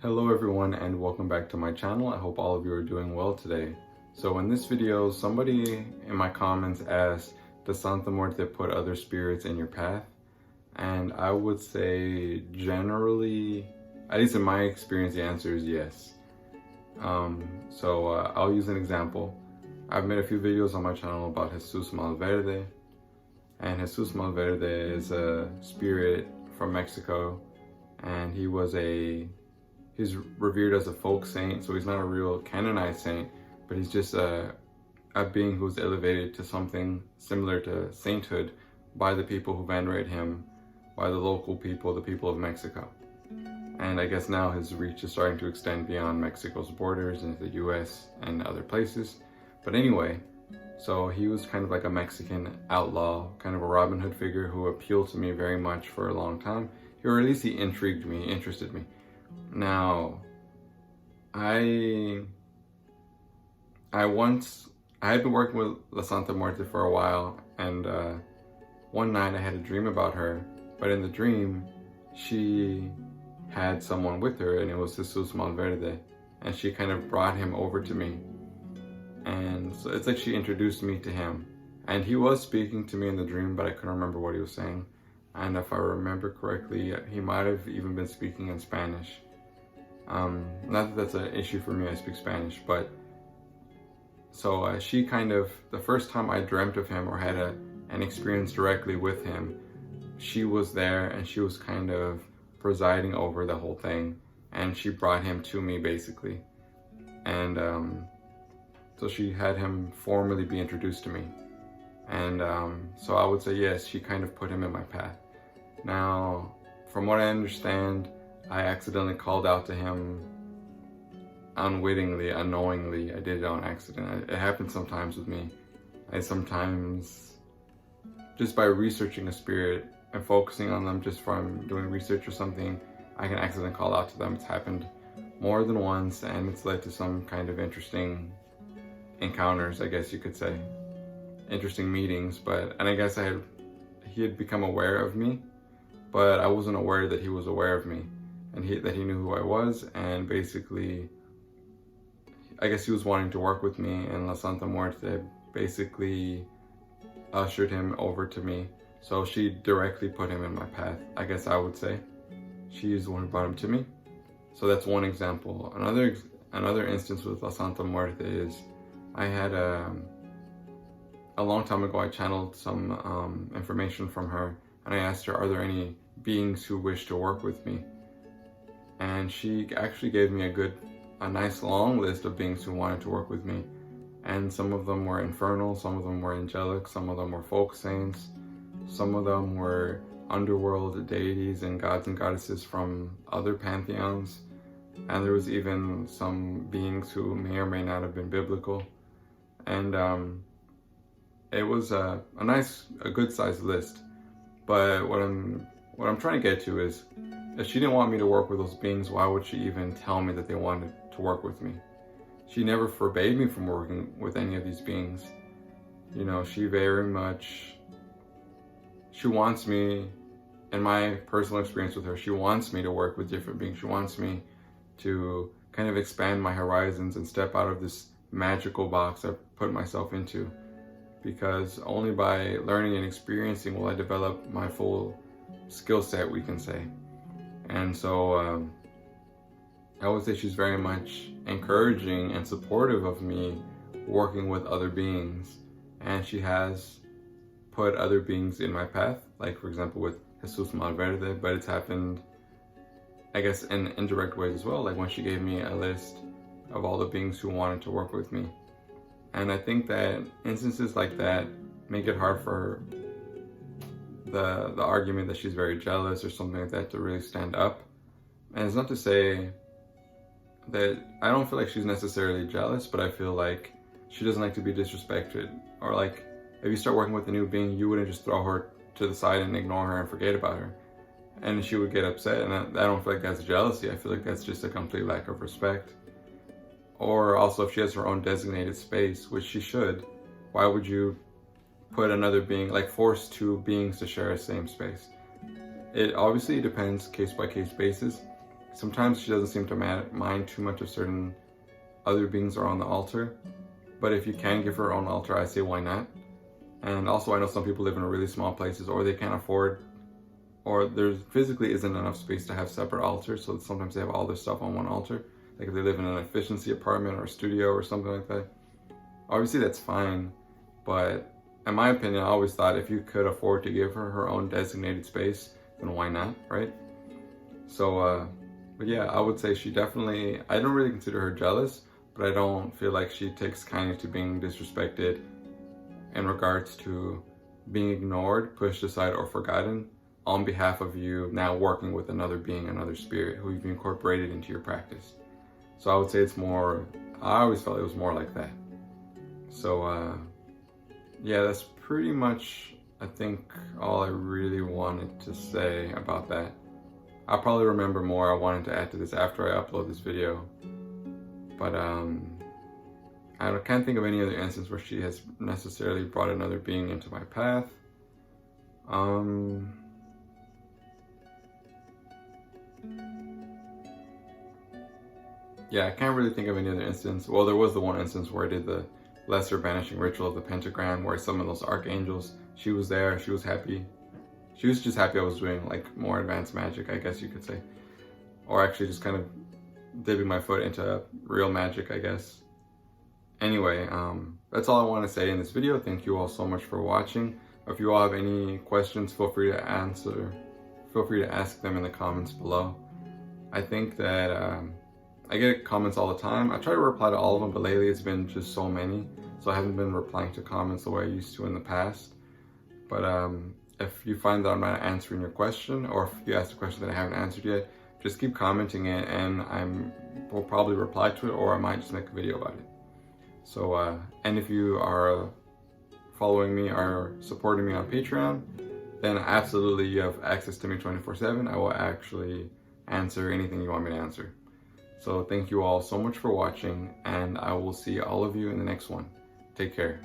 Hello everyone and welcome back to my channel. I hope all of you are doing well today. So in this video, somebody in my comments asked, does Santa Muerte put other spirits in your path? And I would say generally, at least in my experience, the answer is yes. I'll use an example. I've made a few videos on my channel about Jesus Malverde, and Jesus Malverde is a spirit from Mexico, and he's revered as a folk saint, so he's not a real canonized saint, but he's just a being who's elevated to something similar to sainthood by the people who venerate him, by the local people, the people of Mexico. And I guess now his reach is starting to extend beyond Mexico's borders into the US and other places. But anyway, so he was kind of like a Mexican outlaw, kind of a Robin Hood figure who appealed to me very much for a long time. Or at least he intrigued me, interested me. Now, I had been working with La Santa Muerte for a while, and one night I had a dream about her, but in the dream, she had someone with her, and it was Jesus Malverde, and she kind of brought him over to me. And so it's like she introduced me to him, and he was speaking to me in the dream, but I couldn't remember what he was saying. And if I remember correctly, he might have even been speaking in Spanish. Not that that's an issue for me, I speak Spanish, but so she kind of, the first time I dreamt of him or had an experience directly with him, she was there and she was kind of presiding over the whole thing, and she brought him to me basically. And so she had him formally be introduced to me. And so I would say yes, she kind of put him in my path. Now, from what I understand, I accidentally called out to him unwittingly, unknowingly. I did it on accident. It happens sometimes with me. I sometimes, just by researching a spirit and focusing on them just from doing research or something, I can accidentally call out to them. It's happened more than once, and it's led to some kind of interesting encounters, I guess you could say. Interesting meetings, and I guess he had become aware of me, but I wasn't aware that he was aware of me, and that he knew who I was, and basically, I guess he was wanting to work with me, and La Santa Muerte basically ushered him over to me. So she directly put him in my path, I guess I would say. She's the one who brought him to me. So that's one example. Another instance with La Santa Muerte is, I had a long time ago, I channeled some information from her, and I asked her, are there any beings who wish to work with me? And she actually gave me a nice long list of beings who wanted to work with me. And some of them were infernal, some of them were angelic, some of them were folk saints, some of them were underworld deities and gods and goddesses from other pantheons. And there was even some beings who may or may not have been biblical. And it was a good sized list. But what I'm trying to get to is, if she didn't want me to work with those beings, why would she even tell me that they wanted to work with me? She never forbade me from working with any of these beings. You know, she wants me, in my personal experience with her, she wants me to work with different beings. She wants me to kind of expand my horizons and step out of this magical box I've put myself into. Because only by learning and experiencing will I develop my full skill set, we can say. And so I would say she's very much encouraging and supportive of me working with other beings. And she has put other beings in my path, like for example with Jesus Malverde, but it's happened, I guess, in indirect ways as well, like when she gave me a list of all the beings who wanted to work with me. And I think that instances like that make it hard for the argument that she's very jealous or something like that to really stand up. And it's not to say that I don't feel like she's necessarily jealous, but I feel like she doesn't like to be disrespected. Or like, if you start working with a new being, you wouldn't just throw her to the side and ignore her and forget about her. And she would get upset, and I don't feel like that's jealousy. I feel like that's just a complete lack of respect. Or also, if she has her own designated space, which she should, why would you put another being, like force two beings to share a same space. It obviously depends case by case basis. Sometimes she doesn't seem to mind too much if certain other beings are on the altar. But if you can give her own altar, I say why not? And also I know some people live in really small places, or they can't afford, or there physically isn't enough space to have separate altars, so sometimes they have all their stuff on one altar. Like if they live in an efficiency apartment or a studio or something like that. Obviously that's fine, but in my opinion, I always thought if you could afford to give her her own designated space, then why not, right? So, but yeah, I would say she definitely, I don't really consider her jealous, but I don't feel like she takes kindly to being disrespected in regards to being ignored, pushed aside, or forgotten on behalf of you now working with another being, another spirit who you've incorporated into your practice. So I would say it's more, I always felt it was more like that. So yeah, that's pretty much, I think, all I really wanted to say about that. I'll probably remember more I wanted to add to this after I upload this video. But I can't think of any other instance where she has necessarily brought another being into my path. Yeah, I can't really think of any other instance. Well, there was the one instance where I did the lesser banishing ritual of the pentagram, where some of those archangels, she was there, she was happy. She was just happy I was doing like more advanced magic, I guess you could say. Or actually just kind of dipping my foot into real magic, I guess. Anyway, that's all I want to say in this video. Thank you all so much for watching. If you all have any questions, feel free to ask them in the comments below. I think that I get comments all the time. I try to reply to all of them, but lately it's been just so many, so I haven't been replying to comments the way I used to in the past. But if you find that I'm not answering your question, or if you asked a question that I haven't answered yet, just keep commenting it and will probably reply to it, or I might just make a video about it. So, and if you are following me or supporting me on Patreon, then absolutely you have access to me 24/7. I will actually answer anything you want me to answer. So thank you all so much for watching, and I will see all of you in the next one. Take care.